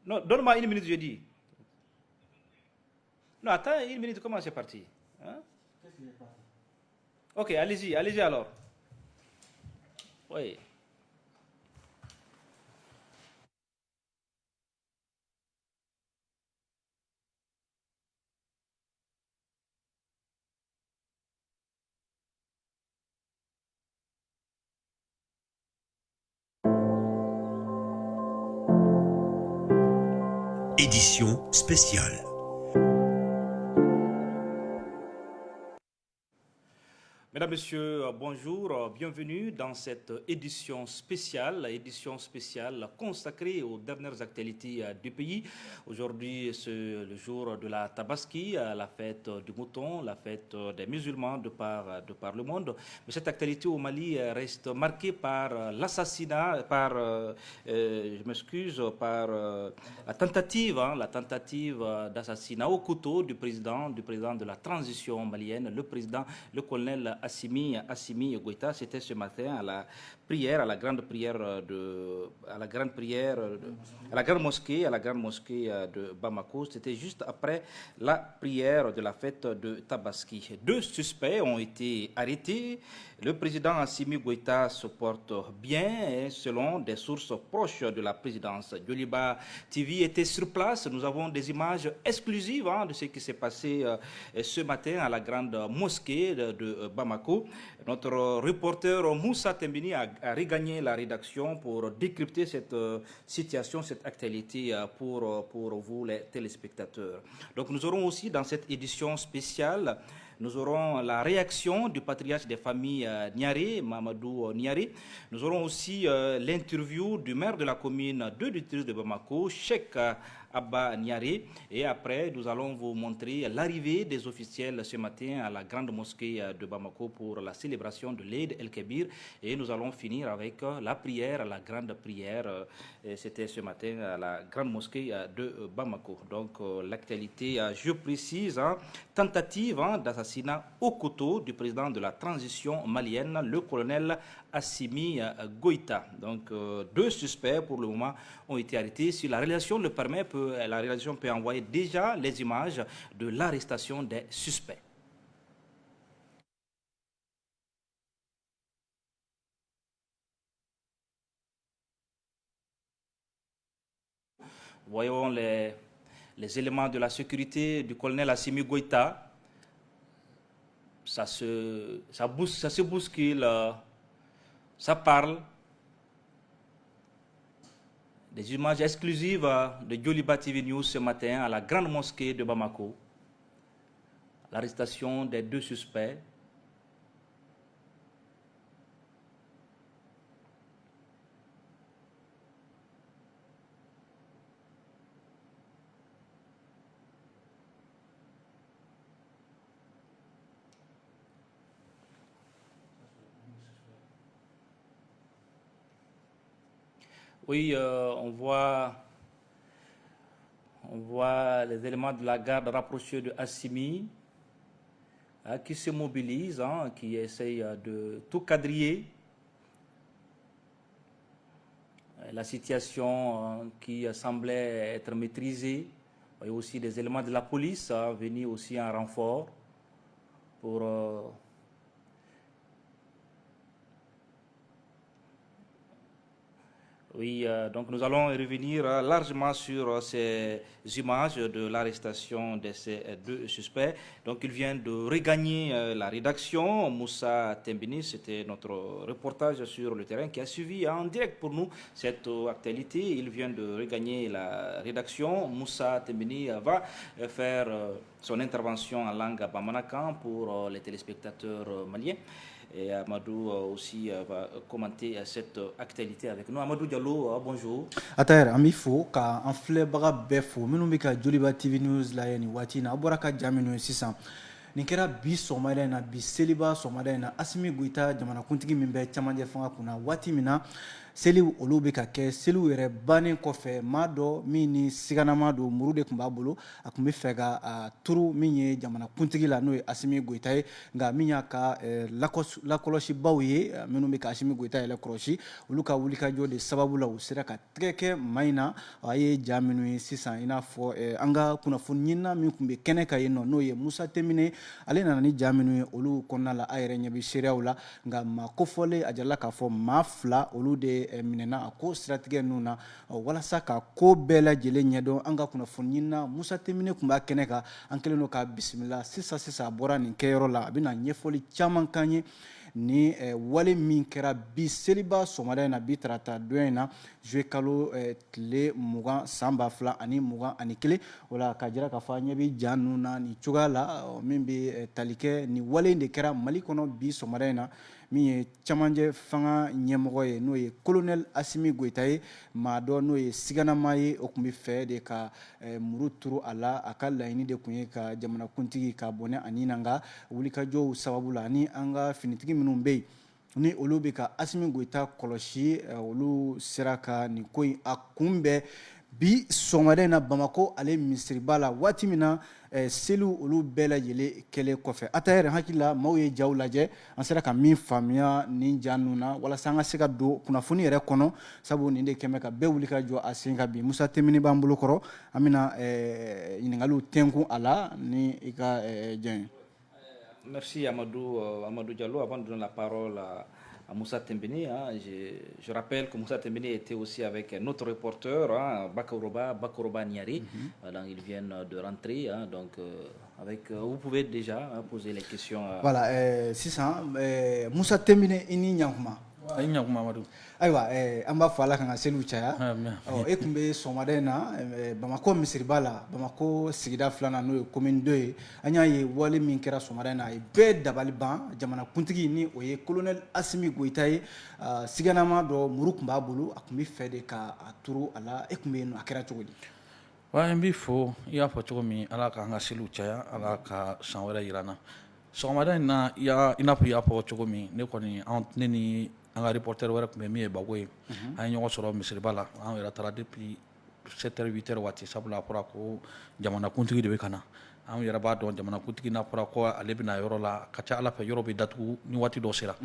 Non, donne-moi une minute, je dis. Non, attends une minute, comment c'est parti? Hein? Ok, allez-y alors. Oui. Édition spéciale. Mesdames, Messieurs, bonjour, bienvenue dans cette édition spéciale consacrée aux dernières actualités du pays. Aujourd'hui, c'est le jour de la Tabaski, la fête du mouton, la fête des musulmans de par le monde. Mais cette actualité au Mali reste marquée par l'assassinat, par la tentative d'assassinat au couteau du président de la transition malienne, le colonel Assimi Goïta. C'était ce matin à la prière, à la grande mosquée de Bamako. C'était juste après la prière de la fête de Tabaski. 2 suspects ont été arrêtés. Le président Assimi Goïta se porte bien, selon des sources proches de la présidence. Djoliba TV était sur place. Nous avons des images exclusives de ce qui s'est passé ce matin à la grande mosquée de Bamako. Notre reporter Moussa Tembini a regagné la rédaction pour décrypter cette situation, cette actualité pour vous les téléspectateurs. Donc nous aurons aussi dans cette édition spéciale, nous aurons la réaction du patriarche des familles Niaré, Mamadou Niaré. Nous aurons aussi l'interview du maire de la commune de Bamako, Cheikh Abba Niaré. Et après, nous allons vous montrer l'arrivée des officiels ce matin à la grande mosquée de Bamako pour la célébration de l'Eid El-Kébir. Et nous allons finir avec la prière, la grande prière. C'était ce matin à la grande mosquée de Bamako. Donc, l'actualité, je précise, tentative d'assassinat au couteau du président de la transition malienne, le colonel Assimi Goïta. Donc, 2 suspects pour le moment ont été arrêtés. Si la réalisation le permet, la réalisation peut envoyer déjà les images de l'arrestation des suspects. Voyons les éléments de la sécurité du colonel Assimi Goïta. Ça se bouscule, ça parle. Des images exclusives de Djoliba TV News ce matin à la grande mosquée de Bamako. L'arrestation des 2 suspects. Oui, on voit les éléments de la garde rapprochés de Assimi qui se mobilisent, qui essayent de tout quadriller. La situation qui semblait être maîtrisée. Il y a aussi des éléments de la police venus aussi en renfort pour oui, donc nous allons revenir largement sur ces images de l'arrestation de ces 2 suspects. Donc il vient de regagner la rédaction. Moussa Tembini, c'était notre reportage sur le terrain qui a suivi en direct pour nous cette actualité. Il vient de regagner la rédaction. Moussa Tembini va faire son intervention en langue bamanakan pour les téléspectateurs maliens. Et Amadou aussi va commenter cette actualité avec nous. Amadou Diallo, bonjour. Atayer ami fo ka an filɛbaga bɛɛ fo minnu bɛ ka Joliba TV News lajɛ nin waati in na a bɔra ka ja minnu ye sisan nin kɛra bi sɔgɔmada in na bi seliba sɔgɔmada in na Assimi Goïta jamanakuntigi min bɛ cɛmancɛ fanga kunna waati min na seliw olu bɛ ka kɛ seliw yɛrɛ bannen kɔfɛ maa dɔ min ni siganama don muru de tun b'a bolo a tun bɛ fɛ ka turu min ye jamanakuntigi la n'o ye Asimi Goyita ye nka min y'a ka lakɔlɔsibaw ye minnu bɛ ka Asimi Goyita yɛrɛ kɔlɔsi olu ka wulikajɔ de sababu la u sera ka tɛgɛ kɛ maa in na a ye ja minnu ye sisan i n'a fɔ an ka kunnafoni ɲinina min tun bɛ kɛnɛ kan yen nɔ n'o ye Musa Temine ale nana ni ja minnu ye olu kɔnɔna la a yɛrɛ ɲɛ bɛ seereyaw la nka maa kofɔlen a jarala k'a fɔ maa 2 olu de minɛna a ko siratigɛ ninnu na walasa ka ko bɛɛ lajɛlen ɲɛdɔn an ka kunnafoni ɲinina Musa Temine tun b'a kɛnɛ kan an kɛlen don k'a bisimila sisan a bɔra nin kɛyɔrɔ la a bɛna ɲɛfɔli caman k'an ye ni wale min kɛra bi seliba sɔgɔmada in na bi tarata don in na juillet kalo tile 20 san 2021 o la ka jira k'a fɔ an ɲɛ bɛ ja ninnu na nin cogoya la min bɛ tali kɛ nin wale in de kɛra Mali kɔnɔ bi sɔgɔmada in na min ye cɛmancɛ fanga ɲɛmɔgɔ ye n'o ye colonel Asimi Goyita ye maa dɔ n'o ye siganama ye o tun bɛ fɛ de ka muru turu a la a ka laɲini de tun ye ka jamanakuntigi ka bɔnɛ a nin na nka wulikajɔw sababu la ni an ka finitigi minnu bɛ yen ni olu bɛ ka Asimi Goyita kɔlɔsi olu sera ka nin ko in a kunbɛn bi sɔgɔmada in na Bamako ale misiriba la waati min na seliw olu bɛɛ lajɛlen kɛlen kɔfɛ a ta yɛrɛ hakili la maaw ye jaw lajɛ an sera ka min faamuya nin ja ninnu na walasa an ka se ka don kunnafoni yɛrɛ kɔnɔ sabu nin de kɛmɛ ka bɛɛ wuli ka jɔ a sen kan bi Musa Temine b'an bolo kɔrɔ an bɛna ɲininkaliw tɛnkun a la ni i ka diya ye. Merci Amadou Diallo. Avant de donner la parole à Moussa Tembeni, je rappelle que Moussa Tembeni était aussi avec notre reporter, Bakoroba Niari. Donc ils viennent de rentrer. Donc vous pouvez déjà poser les questions. Voilà, c'est ça. Moussa Tembeni, ini nyakuma. Ayiwa an b'a fɔ Ala kan ka seliw caya e tun bɛ sɔgɔmada in na Bamako misiriba la Bamako sigida 2nan n'o ye commune 2 ye an y'a ye wale min kɛra sɔgɔmada in na a ye bɛɛ dabali ban jamanakuntigi ni o ye colonel Asimi Goyita ye siganama dɔ muru tun b'a bolo a tun bɛ fɛ de ka turu a la e tun bɛ yen nɔ a kɛra cogo di. Wa n b'i fɔ i y'a fɔ cogo min Ala k'an ka seliw caya Ala ka san wɛrɛ yira n na sɔgɔmada in na i n'a fɔ i y'a fɔ cogo min ne kɔni ne ni an ka reporter wɛrɛ tun bɛ min ye Bago ye an ye ɲɔgɔn sɔrɔ misiriba la an yɛrɛ taara depuis 7h 8h waati sabula a fɔra ko jamanakuntigi de bɛ ka na an yɛrɛ b'a dɔn jamanakuntigi n'a fɔra ko ale bɛna yɔrɔ la a ka ca Ala fɛ yɔrɔ bɛ datugu ni waati dɔ sera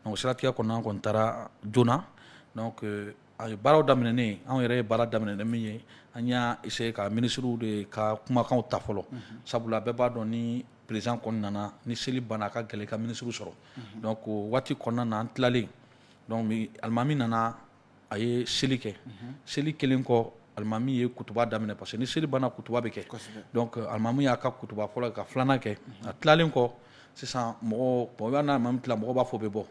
donc siratigɛ kɔnɔ an kɔni taara joona donc a ye baaraw daminɛnen an yɛrɛ ye baara daminɛ min ye an y'a essayer ka ministres de ka kumakanw ta fɔlɔ sabula bɛɛ b'a dɔn ni président kɔni nana ni seli banna a ka gɛlɛn ka ministres sɔrɔ donc waati kɔnɔna na an tilalen donc alimami nana a ye seli kɛ seli kelen kɔ alimami ye kutuba daminɛ parce que ni seli banna kutuba bɛ kɛ donc alimami y'a ka kutuba fɔlɔ ka filanan kɛ a tilalen kɔ sisan mɔgɔ bon y'a n'a alimami tila mɔgɔ b'a fɔ bɛ bɔ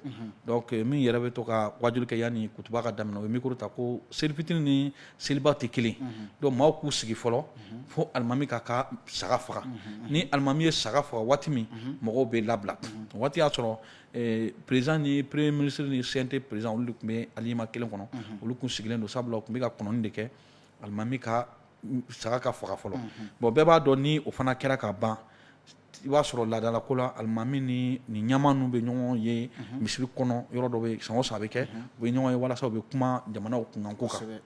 donc min yɛrɛ bɛ to ka wajuli kɛ yanni kutuba ka daminɛ o ye micro ta ko seli fitini ni seliba tɛ kelen donc maaw k'u sigi fɔlɔ fo alimami ka saga faga ni alimami ye saga faga waati min mɔgɔw bɛ labila o waati y'a sɔrɔ président ni premier ministre ni CNT président olu tun bɛ alima kelen kɔnɔ olu tun sigilen don sabula u tun bɛ ka kɔnɔni de kɛ alimami ka saga ka faga fɔlɔ bon bɛɛ b'a dɔn ni o fana kɛra ka ban i b'a sɔrɔ laadala ko la alimami ni ɲama ninnu bɛ ɲɔgɔn ye misiri kɔnɔ yɔrɔ dɔ bɛ san o san a bɛ kɛ u bɛ ɲɔgɔn ye walasa u bɛ kuma jamanaw kunkanko kan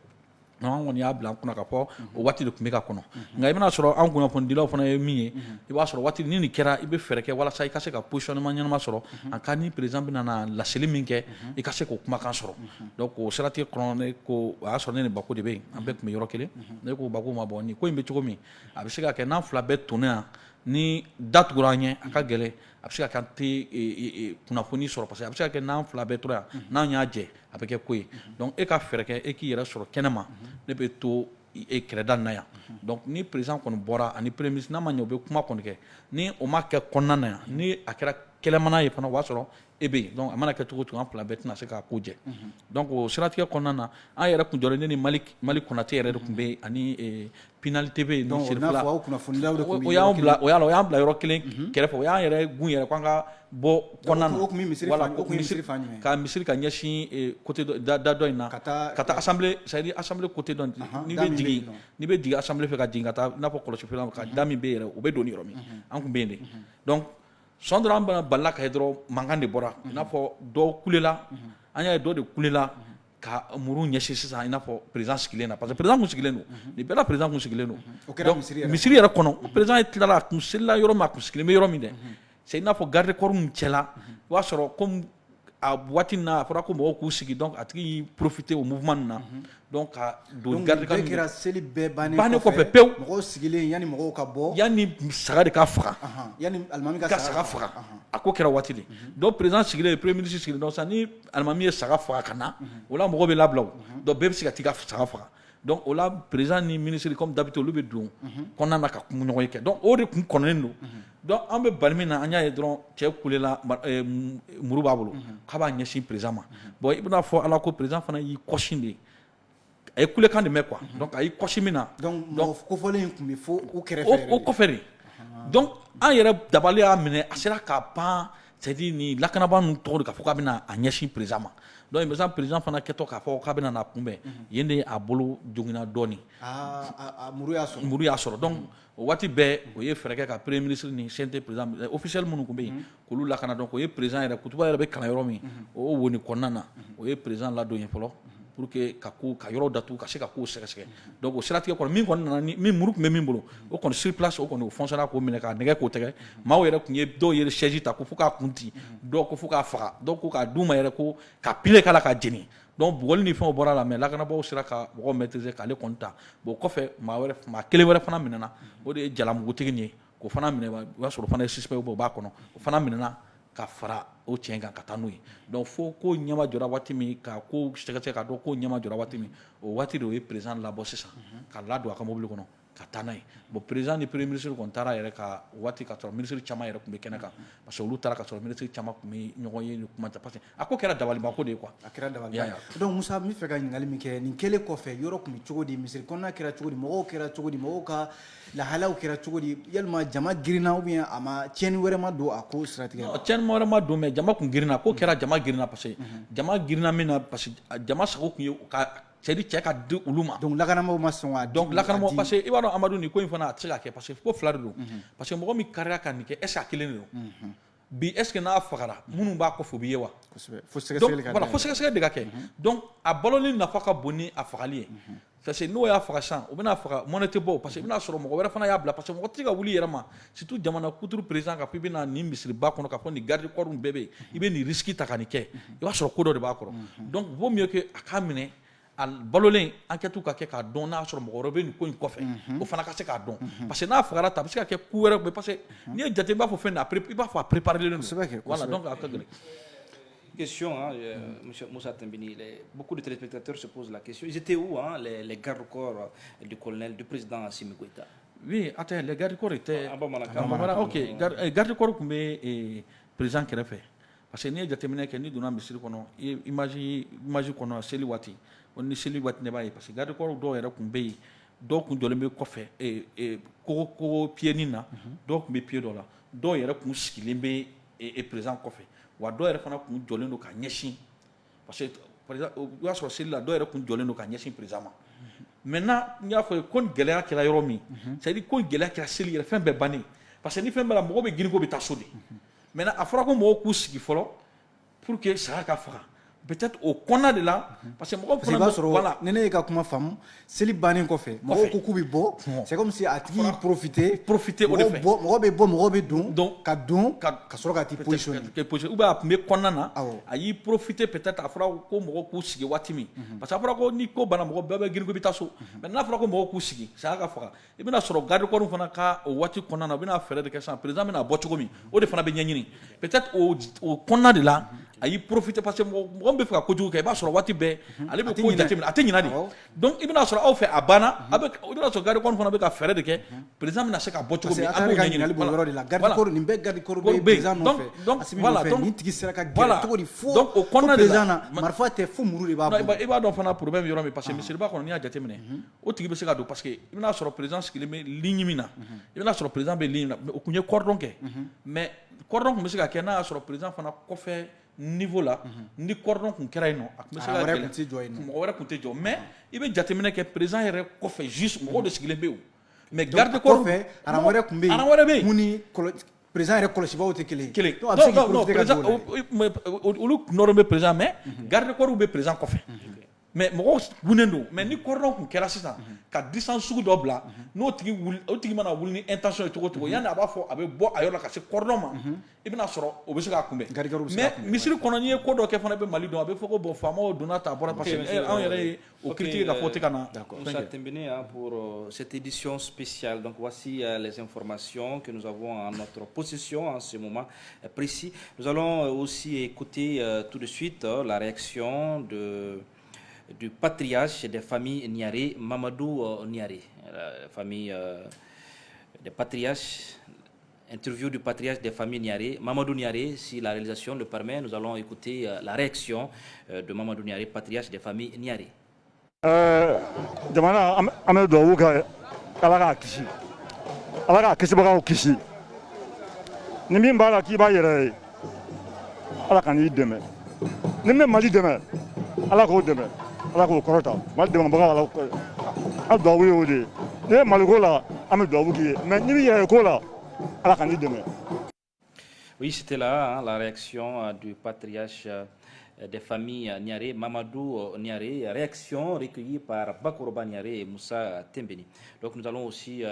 an kɔni y'a bila an kunna ka fɔ o waati de tun bɛ ka kɔnɔ nka i bɛna sɔrɔ an kunnafonidilaw fana ye min ye i b'a sɔrɔ waati ni nin kɛra i bɛ fɛɛrɛ kɛ walasa i ka se ka positionnement ɲɛnama sɔrɔ en cas ni président bɛ na laseli min kɛ i ka se k'o kumakan sɔrɔ donc o siratigɛ kɔnɔ ne ko o y'a sɔrɔ ne ni Bako de bɛ yen an bɛɛ tun bɛ yɔrɔ kelen ne ko Bako ma bɔ nin ko in bɛ cogo min a bɛ se ka kɛ n'an fila bɛɛ tonnen yan ni da tugura an ɲɛ a ka gɛlɛn a bɛ se ka kɛ an tɛ kunnafoni sɔrɔ parce que a bɛ se ka kɛ n'an fila bɛɛ tora yan n'an y'a jɛ a bɛ kɛ ko ye donc e ka fɛɛrɛ kɛ e k'i yɛrɛ sɔrɔ kɛnɛma ne bɛ to kɛrɛda na yan donc ni président kɔni bɔra ani premier ministre n'a ma ɲɛ u bɛ kuma kɔni kɛ ni o ma kɛ kɔnɔna na yan ni a kɛra kɛlɛmana ye fana o b'a sɔrɔ e bɛ yen donc a mana kɛ cogo o cogo an fila bɛɛ tɛna se k'a ko jɛ donc o siratigɛ kɔnɔna na an yɛrɛ kun jɔlen ne ni Mali Konate yɛrɛ de tun bɛ yen ani Pinal TV ni Serifula o y'an bila yɔrɔ kelen kɛrɛfɛ o y'an yɛrɛ gun yɛrɛ k'an ka bɔ kɔnɔna na ka misiri ka ɲɛsin côté da dɔ in na ka taa assemblée c'est-à-dire assemblée côté dɔ n'i bɛ jigin assemblée fɛ ka jigin ka taa i n'a fɔ kɔlɔsifɛn ka da min bɛ yɛrɛ o bɛ don ni yɔrɔ min an kun bɛ yen de donc sɔn dɔrɔn an balila ka ye dɔrɔn mankan de bɔra i n'a fɔ dɔw kulela an y'a ye dɔ de kulela ka muru ɲɛsin sisan i n'a fɔ président sigilen na parce que président kun sigilen don nin bɛɛ la président kun sigilen don donc misiri yɛrɛ kɔnɔ président ye tilala a kun selila yɔrɔ min a kun sigilen bɛ yɔrɔ min dɛ c'est i n'a fɔ garde corps min cɛla i b'a sɔrɔ comme a waati na a fɔra ko mɔgɔw k'u sigi donc a tigi y'i profiter o mouvement na donc ka don garde corps kɛra seli bɛɛ bannen kɔfɛ pewu mɔgɔw sigilen yanni mɔgɔw ka bɔ yanni saga de ka faga yanni alimami ka saga faga a ko kɛra waati de donc président sigilen premier ministre sigilen donc sisan ni alimami ye saga faga ka na o la mɔgɔw bɛ labila o donc bɛɛ bɛ se ka t'i ka saga faga donc o la président ni ministre comme d'habitude olu bɛ don kɔnɔna na ka ɲɔgɔn kɛ donc o de kun kɔnɔnen don donc an bɛ bali min na an y'a ye dɔrɔn cɛ kulela muru b'a bolo k'a b'a ɲɛsin président ma bon i bɛna fɔ ala ko président fana y'i kɔsin de a ye kulekan de mɛn quoi donc a y'i kɔsi min na donc kofɔlen in tun bɛ fɔ u kɛrɛfɛ o kɔfɛ de donc an yɛrɛ dabali y'a minɛ a sera ka pan c'est à dire ni lakanabaa ninnu tɔgɔ de k'a fɔ k'a bɛna a ɲɛsin président ma donc imagine président fana kɛtɔ k'a fɔ k'a bɛna n'a kunbɛn yen de a bolo jogina dɔɔni muru y'a sɔrɔ donc o waati bɛɛ o ye fɛɛrɛ kɛ ka premier ministre ni CNT président officiel minnu tun bɛ yen k'olu lakana donc o ye président yɛrɛ kutuba yɛrɛ bɛ kalan yɔrɔ min o woni kɔnɔna na o ye président ladon ye fɔlɔ pour que ka yɔrɔ datugu ka se ka kow sɛgɛsɛgɛ donc o siratigɛ kɔnɔ min kɔni nana min muru tun bɛ min bolo o kɔni sur place o kɔni o fonctionnaire k'o minɛ k'a nɛgɛ k'o tɛgɛ maaw yɛrɛ tun ye dɔw ye chaise ta ko fo k'a kun ci dɔw ko fo k'a faga dɔw ko k'a d'u ma yɛrɛ ko ka pile k'a la ka jeni donc bugɔli ni fɛnw bɔra la mais lakanabaaw sera ka mɔgɔw maîtriser k'ale kɔni ta bon kɔfɛ maa kelen wɛrɛ fana minɛna o de ye jalamugutigi nin ye k'o fana minɛ o y'a sɔrɔ o fana ye suspect o b'a kɔnɔ o fana minɛna ka fara o cɛn kan ka taa n'o ye donc fo ko ɲɛma jɔra waati min ka ko sɛgɛsɛgɛ ka dɔn ko ɲɛma jɔra waati min o waati de o ye président labɔ sisan ka ladon a ka mobili kɔnɔ ka taa n'a ye bon président ni premier ministre kɔni taara yɛrɛ ka waati ka sɔrɔ ministre caman yɛrɛ tun bɛ kɛnɛ kan parce que olu taara ka sɔrɔ ministre caman tun bɛ ɲɔgɔn ye ni kuma tɛ parce que a ko kɛra dabalibako de ye quoi a kɛra dabaliban donc Musa n bɛ fɛ ka ɲininkali min kɛ nin kɛlen kɔfɛ yɔrɔ tun bɛ cogo di misiri kɔnɔna kɛra cogo di mɔgɔw kɛra cogo di mɔgɔw ka lahalaw kɛra cogo di yalima jama girinna ou bien a ma tiɲɛni wɛrɛ ma don a ko siratigɛ la tiɲɛni wɛrɛ ma don mais jama kun girinna ko kɛra jama girinna parce que jama girinna min na parce que jama sago kun ye ka c'est à dire cɛ ka di olu ma donc lakanamaw ma sɔn ka donc lakanamaw parce que i b'a dɔn Amadu nin ko in fana a tɛ se ka kɛ parce que ko fila de don parce que mɔgɔ min karila ka nin kɛ est ce que a kelen de don bi est ce que n'a fagara minnu b'a kɔfɛ o bɛ ye wa fo sɛgɛsɛgɛli ka voilà fo sɛgɛsɛgɛli de ka kɛ donc a baloli nafa ka bon ni a fagali ye parce que n'o y'a faga sisan o bɛna faga mɔnɛ tɛ bɔ parce que i bɛna sɔrɔ mɔgɔ wɛrɛ fana y'a bila parce que mɔgɔ tɛ se ka wuli i yɛrɛ ma surtout jamana kuturu président ka fɔ i bɛna nin misiriba kɔnɔ ka fɔ nin garde corps bɛɛ bɛ yen i bɛ nin risque ta ka nin kɛ i b'a sɔrɔ ko dɔ de b'a kɔrɔ donc vaut mieux que a k'a minɛ a balolen enquête ka kɛ k'a dɔn n'a sɔrɔ mɔgɔ wɛrɛ bɛ nin ko in kɔfɛ o fana ka se k'a dɔn parce que n'a fagara ta a bɛ se ka kɛ ku wɛrɛ parce que n'i ye jate i b'a fɔ fɛn na i b'a fɔ a préparé don voilà donc a ka gɛlɛn. Question, hein, M. Moussa Tembini, beaucoup de téléspectateurs se posent la question. Ils étaient où, hein, les gardes-corps du colonel, du président Assimi Goïta? Oui, attends, les gardes-corps étaient... ok, garde-corps kun bɛ président kɛrɛfɛ parce que n'i ye jateminɛ kɛ n'i donna misiri kɔnɔ image kɔnɔ seli waati ni seli waati ne b'a ye parce que garde-corps dɔw yɛrɛ kun bɛ yen dɔw kun jɔlen bɛ kɔfɛ kogo pieds na dɔw kun bɛ pied dɔ la dɔw yɛrɛ kun sigilen bɛ président kɔfɛ wa dɔw yɛrɛ fana kun jɔlen don ka ɲɛsin parce que par exemple o y'a sɔrɔ seli la dɔw yɛrɛ kun jɔlen don ka ɲɛsin président ma maintenant n y'a fɔ ko gɛlɛya kɛra yɔrɔ min c'est à dire ko gɛlɛya kɛra seli yɛrɛ fɛn bɛɛ bannen parce que ni fɛn bɛɛ la mɔgɔw bɛ girin ko bɛ taa so de maintenant a fɔra ko mɔgɔw k'u sigi fɔlɔ pour que saga ka faga peut-être au kɔnɔna de la parce que mɔgɔw fana b'a sɔrɔ ni ne ye ka kuma faamu seli bannen kɔfɛ mɔgɔw ko k'u bɛ bɔ c'est comme si a tigi profiter o de fɛ mɔgɔw bɛ bɔ mɔgɔw bɛ don ka sɔrɔ ka t'i positionner ou bien a tun bɛ kɔnɔna na a y'i profiter peut-être a fɔra ko mɔgɔw k'u sigi waati min parce que a fɔra ko ni ko banna mɔgɔ bɛɛ bɛ girin ko i bɛ taa so mais n'a fɔra ko mɔgɔw k'u sigi saga ka faga i bɛna sɔrɔ garde corps fana ka o waati kɔnɔna na u bɛna fɛɛrɛ de kɛ sisan président bɛna bɔ cogo min o de fana bɛ ɲɛɲini peut-être o kɔnɔna de la a y'i profiter parce que mɔgɔ min bɛ fɛ ka kojugu kɛ i b'a sɔrɔ waati bɛɛ ale bɛ ko jateminɛ a tɛ ɲinɛ de donc i bɛna sɔrɔ aw fɛ a banna i bɛna sɔrɔ garde corps fana bɛ ka fɛɛrɛ de kɛ président bɛna se ka bɔ cogo min a b'o ɲɛɲini voilà garde corps nin bɛɛ garde corps bɛ président nɔfɛ Assimi nɔfɛ nin tigi sera ka gɛrɛ cogo di fo président na marifa tɛ fo muru de b'a bolo i b'a dɔn fana problème yɔrɔ min parce que misiriba kɔnɔ n'i y'a jateminɛ o tigi bɛ se ka don parce que i bɛna sɔrɔ président sigilen bɛ ligne min na i bɛna sɔrɔ président bɛ ligne na o tun ye cordon kɛ mais cordon tun bɛ se ka kɛ n'a y'a sɔrɔ président fana kɔfɛ niveau la ni cordon kun kɛra yen nɔ a tun bɛ se ka gɛlɛn mɔgɔ wɛrɛ kun tɛ jɔ mais i bɛ jateminɛ kɛ président yɛrɛ kɔfɛ juste mɔgɔw de sigilen bɛ yen mais garde corps kɔfɛ aran wɛrɛ kun bɛ yen mun ni président yɛrɛ kɔlɔsibaw tɛ kelen ye donc a bɛ se k'i profiter ka don o la olu nɔrɔ bɛ président mais garde corps bɛ président kɔfɛ mais mɔgɔw gunnen don mais ni cordon kun kɛra sisan ka distance sugu dɔ bila n'o tigi wuli o tigi mana wuli ni intention ye cogo o cogo yanni a b'a fɔ a bɛ bɔ a yɔrɔ la ka se cordon ma i bɛna sɔrɔ o bɛ se k'a kunbɛn mais misiri kɔnɔ n'i ye ko dɔ kɛ fana i bɛ Mali dɔn a bɛ fɔ ko bon faamaw donna ta bɔra parce que anw yɛrɛ ye o critique ka fɔ tɛ ka na. Moussa Tembéné pour cette édition spéciale. Donc voici les informations que nous avons en notre possession en ce moment précis. Nous allons aussi écouter tout de suite la réaction du patriarche des familles Niaré, Mamadou Niaré, la famille des patriarches, interview du patriarche des familles Niaré, Mamadou Niaré. Si la réalisation le permet, nous allons écouter la réaction de Mamadou Niaré, patriarche des familles Niaré. Jamana ame do wuka ala ka kisibagaw kisi ni min b'a la k'i b'a yɛrɛ ye ala ka n'i dɛmɛ ni min Mali dɛmɛ ala k'o dɛmɛ ala k'o kɔrɔta Mali dɛmɛbagaw ala a duwawu ye o de ye ni ye Mali ko la an bɛ duwawu k'i ye mais ni b'i yɛrɛ ko la ala ka n'i dɛmɛ. Oui, c'était là la réaction du patriarche des familles Niaré, Mamadou Niaré, réaction recueillie par Bakoroba Niaré et Moussa Tembéni. Donc nous allons aussi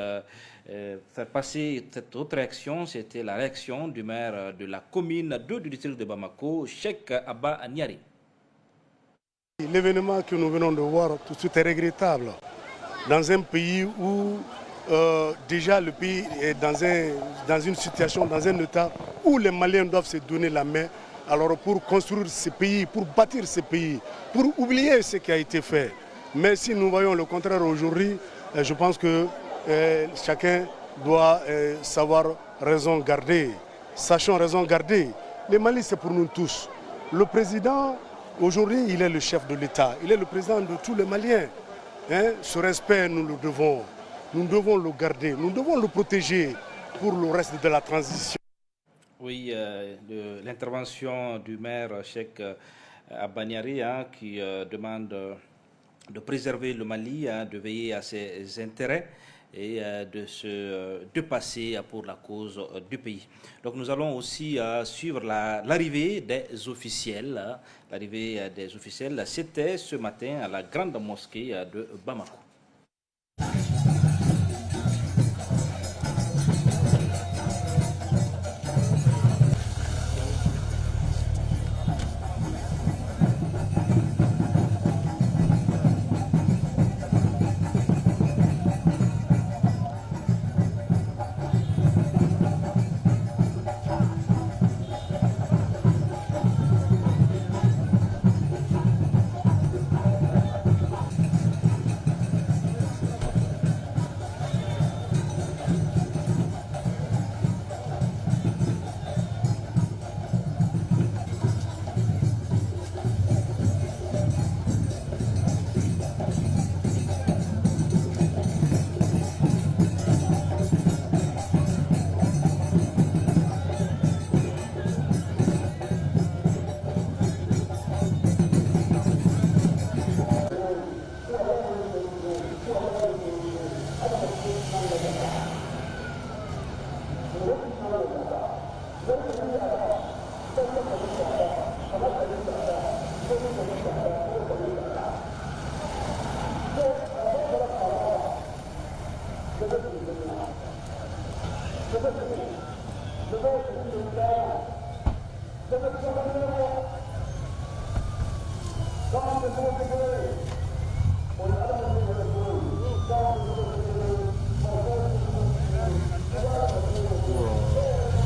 faire passer cette autre réaction, c'était la réaction du maire de la commune 2 du district de Bamako, Cheikh Abba Niaré. L'événement que nous venons de voir tout de suite est regrettable. Dans un pays où déjà le pays est dans une situation, dans un état où les Maliens doivent se donner la main. Alors pour construire ce pays, pour bâtir ce pays, pour oublier ce qui a été fait. Mais si nous voyons le contraire aujourd'hui, je pense que chacun doit savoir raison garder. Sachons raison garder. Le Mali, c'est pour nous tous. Le président, aujourd'hui, il est le chef de l'État. Il est le président de tous les Maliens. Hein? Ce respect, nous le devons. Nous devons le garder. Nous devons le protéger pour le reste de la transition. Oui, l'intervention du maire Cheikh Abba Niaré qui demande de préserver le Mali, de veiller à ses intérêts et de se dépasser pour la cause du pays. Donc nous allons aussi suivre l'arrivée des officiels. L'arrivée des officiels, c'était ce matin à la grande mosquée de Bamako.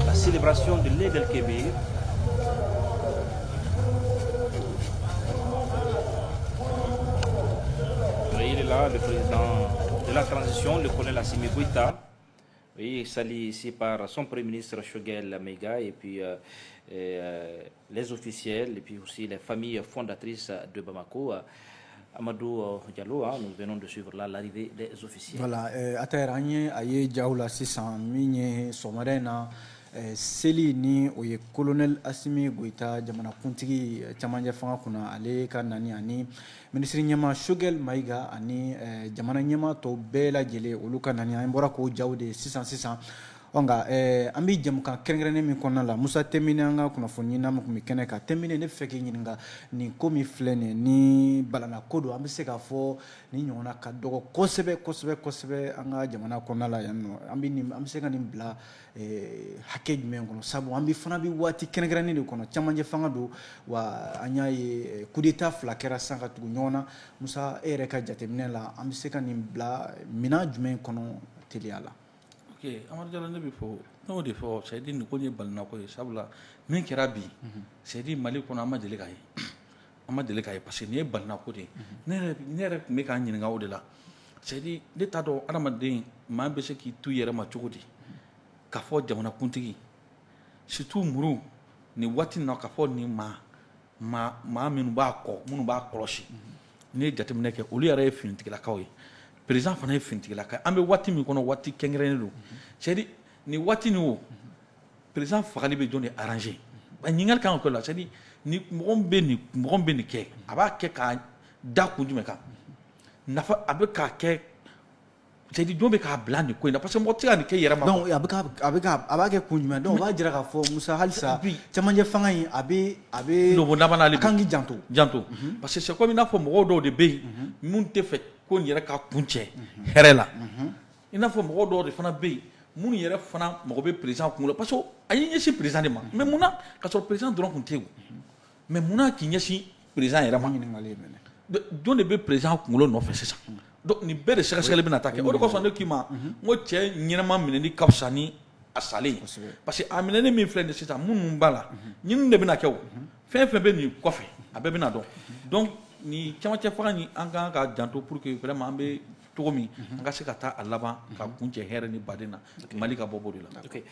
La célébration de l'Eid el-Kébir. Il est là, le président de la transition, le colonel Assimi Goïta. Il est salué ici par son premier ministre Choguel Mega et puis les officiels et puis aussi les familles fondatrices de Bamako. Amadou Diallo, nous venons de suivre là l'arrivée des officiels. Voilà, à terre, aye Djaoula 600 mine somarena seli ni o ye colonel Assimi Goïta jamana kuntigi chamanja fanga kuna ale ka nani ani ministre nyama Choguel Maiga ani jamana nyama to bela jele olu ka nani an bora ko jawde 600 Onga an bɛ jamukan kɛrɛnkɛrɛnnen min kɔnɔna la Musa Tɛnbini an ka kunnafoni ɲinina min tun bɛ kɛnɛ kan Tɛnbini ne bɛ fɛ k'i ɲininka nin ko min filɛ nin ye ni balana ko don an bɛ se k'a fɔ nin ɲɔgɔnna ka dɔgɔ kosɛbɛ an ka jamana kɔnɔna la yan nɔ an bɛ se ka nin bila hakɛ jumɛn kɔnɔ sabu an fana bɛ waati kɛrɛnkɛrɛnnen de kɔnɔ cɛmancɛ fanga don wa an y'a ye coup d'état 2 kɛra sisan ka tugu ɲɔgɔn na Musa e yɛrɛ ka jateminɛ la an bɛ se ka nin bila minɛn jumɛn kɔnɔ teliya la. Ok, Amadu Jalo ne bɛ fɔ n'o de fɔ c'est à dire nin ko ye balina ko ye sabula min kɛra bi c'est à dire Mali kɔnɔ an ma deli k'a ye parce que nin ye balina ko de ye ne yɛrɛ tun bɛ k'an ɲininka o de la c'est à dire ne t'a dɔn adamaden maa bɛ se k'i to i yɛrɛ ma cogo di k'a fɔ jamanakuntigi surtout muru nin waati in na k'a fɔ nin maa minnu b'a kɔlɔsi ne ye jateminɛ kɛ olu yɛrɛ ye finitigilakaw ye président fana ye finitigilaka an bɛ waati min kɔnɔ waati kɛnkɛrɛnnen don c'est à dire nin waati nin o président fagali bɛ jɔn de arranger ɲininkali kan ka kɛ la c'est à dire ni mɔgɔ bɛ nin kɛ a b'a kɛ k'a da kun jumɛn kan nafa a bɛ k'a kɛ c'est à dire jɔn bɛ k'a bila nin ko in na parce que mɔgɔ tɛ se ka nin kɛ yɛrɛ ma. donc a b'a kɛ kun jumɛn donc o b'a jira k'a fɔ Musa halisa cɛmancɛ fanga in a bɛ kan k'i janto parce que c'est comme i n'a fɔ mɔgɔw dɔw de bɛ yen minnu tɛ fɛ ko nin yɛrɛ ka kun cɛ hɛrɛ la i n'a fɔ mɔgɔw dɔw de fana bɛ yen minnu yɛrɛ fana mago bɛ président kun la parce que a y'i ɲɛsin président de ma mais munna ka sɔrɔ président dɔrɔn kun tɛ yen mais munna k'i ɲɛsin président yɛrɛ ma jɔn de bɛ président kunkolo nɔfɛ sisan donc nin bɛɛ de sɛgɛsɛgɛli bɛna taa kɛ o de kosɔn ne k'i ma n ko cɛ ɲɛnama minɛni ka fisa ni a salen parce que a minɛni min filɛ nin sisan minnu b'a la ɲinini de bɛna kɛ o fɛn fɛn bɛ nin kɔfɛ a bɛɛ bɛna dɔn donc ni cɛmancɛ fanga ni an kan ka janto pour que vraiment an bɛ cogo min an ka se ka taa a laban ka kun cɛ hɛrɛ ni baden na Mali ka bɔ b'o de la. Ok,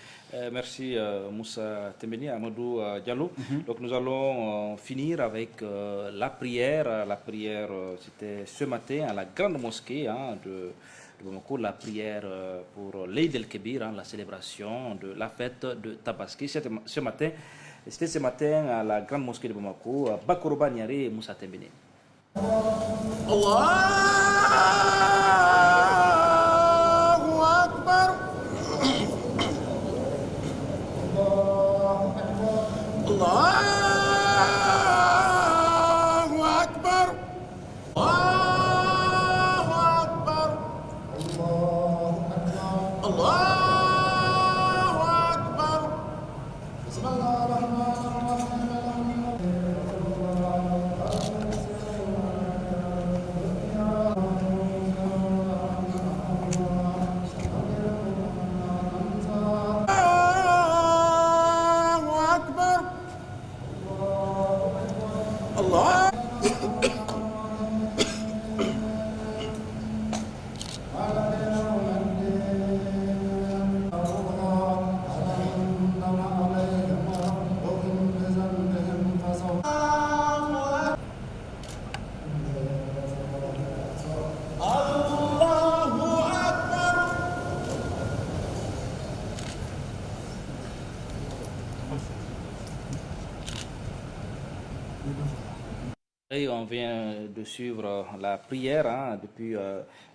merci Moussa Tembeni, Amadou Diallo. Donc nous allons finir avec la prière. La prière, c'était ce matin à la grande mosquée de Bamako, la prière pour l'Eid el-Kébir, la célébration de la fête de Tabaski. C'était ce matin à la grande mosquée de Bamako, Bakoroba Niaré et Moussa Tembeni. الله أكبر الله أكبر الله أكبر الله أكبر بسم الله الرحمن الرحيم Et on vient de suivre la prière depuis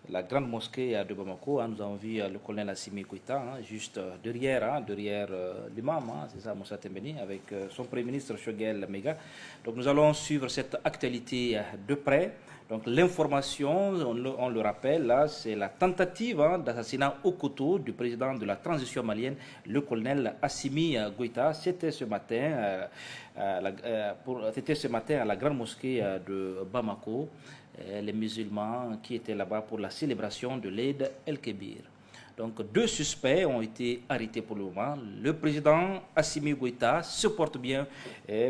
la grande mosquée de Bamako. Nous avons vu le colonel Assimi Goïta juste derrière l'imam, c'est ça, Moussa Tembeni, avec son premier ministre Choguel Mega. Donc nous allons suivre cette actualité de près. Donc l'information, on le rappelle, là, c'est la tentative d'assassinat au couteau du président de la transition malienne, le colonel Assimi Goïta. C'était ce matin à la grande mosquée de Bamako, les musulmans qui étaient là-bas pour la célébration de l'Eid el-Kébir. Donc 2 suspects ont été arrêtés pour le moment. Le président Assimi Goïta se porte bien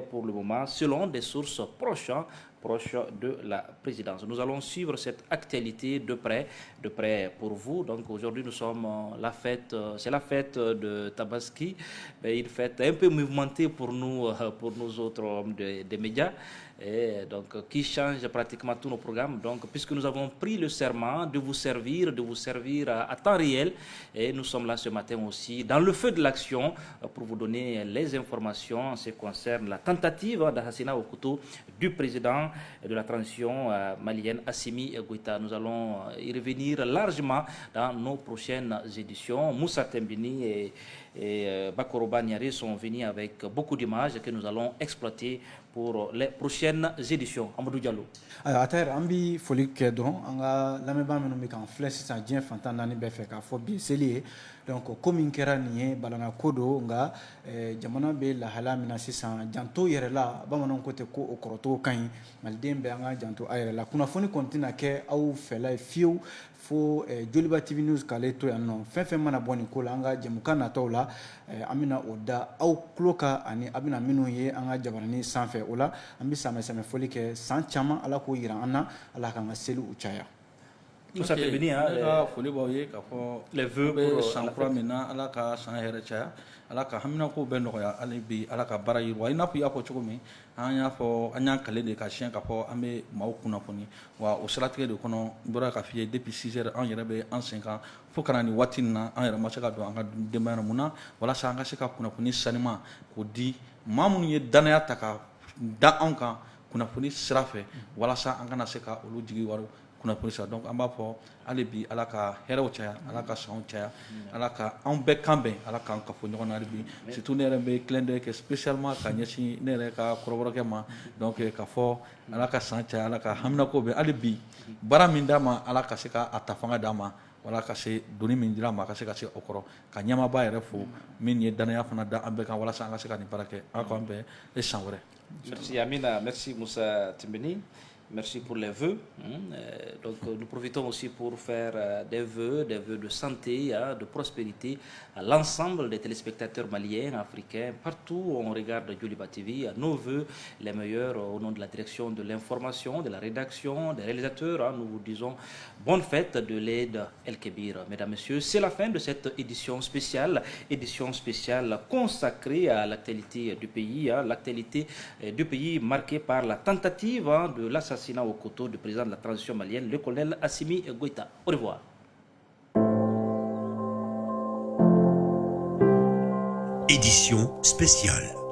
pour le moment, selon des sources proches de la présidence. Nous allons suivre cette actualité de près pour vous. Donc aujourd'hui nous sommes c'est la fête de Tabaski, mais une fête un peu mouvementée pour nous autres hommes des médias, et donc qui change pratiquement tous nos programmes. Donc puisque nous avons pris le serment de vous servir à temps réel, et nous sommes là ce matin aussi dans le feu de l'action pour vous donner les informations en ce qui concerne la tentative d'assassinat au couteau du président de la transition malienne, Assimi Goïta. Nous allons y revenir largement dans nos prochaines éditions. Moussa Tembini et Bakoroba Niari sont venus avec beaucoup d'images que nous allons exploiter pour les prochaines éditions. Amadou Diallo. Alors, à terre, ambi folie que dron, anga la même bande nous en flèche, c'est un bien fantan d'année beffé car faut bien sceller. Donc, comme une kera nié, balana kodo, nga, jamana be la halamina sisan, janto yere la, bamanon kote ko okoroto kain, maldembe anga janto ayere la. Kuna foni kontina ke au fela fiu. Fo Joliba TV News kale to yanno fɛn mana bɔ ko la an ka jɛmukan nataw la an bɛna o da aw tulo kan ani a bɛna minnu ye an ka jabarani sanfɛ o la an bɛ samɛ fɔli kɛ san caman ala k'o yira an na ala k'an ka seli u caya. Moussa Tembini, foli b'aw ye k'a fɔ les vœux pour san kura min na ala ka san hɛrɛ caya ala ka haminako bɛɛ nɔgɔya hali bi ala ka baara yiriwa i n'a fɔ i y'a fɔ cogo min an y'a fɔ an y'an kale de ka siɲɛ k'a fɔ an bɛ maaw kunnafoni wa o siratigɛ de kɔnɔ n bɔra k'a f'i ye depuis 6 heures an yɛrɛ bɛ an sen kan fo ka na nin waati nin na an yɛrɛ ma se ka don an ka denbaya mun na walasa an ka se ka kunnafoni sanima k'o di maa minnu ye danaya ta ka da anw kan kunnafoni sira fɛ walasa an kana se ka olu jigi wari kunnafoni sira donc an b'a fɔ hali bi ala ka hɛrɛw caya ala ka sanw caya ala ka anw bɛɛ kan bɛn ala k'an kafo ɲɔgɔn na hali bi surtout ne yɛrɛ bɛ clin d'œil kɛ spécialement ka ɲɛsin ne yɛrɛ ka kɔrɔbɔrɔkɛ ma donc ka fɔ ala ka san caya ala ka haminako bɛn hali bi baara min d'a ma ala ka se ka a ta fanga d'a ma wala ka se doni min dira ma ka se o kɔrɔ ka ɲɛmaaba yɛrɛ fo min ye danaya fana da an bɛɛ kan walasa an ka se ka nin baara kɛ ala k'an bɛn e san wɛrɛ. Merci Amina, merci Moussa Tembini. Merci pour les vœux. Donc nous profitons aussi pour faire des vœux de santé, de prospérité à l'ensemble des téléspectateurs maliens, africains, partout où on regarde Joliba TV. Nos vœux les meilleurs au nom de la direction de l'information, de la rédaction, des réalisateurs. Nous vous disons bonne fête de l'aide El Kébir. Mesdames, Messieurs, c'est la fin de cette édition spéciale consacrée à l'actualité du pays, marquée par la tentative de l'assassinat au couteau du président de la transition malienne, le colonel Assimi Goïta. Au revoir. Édition spéciale.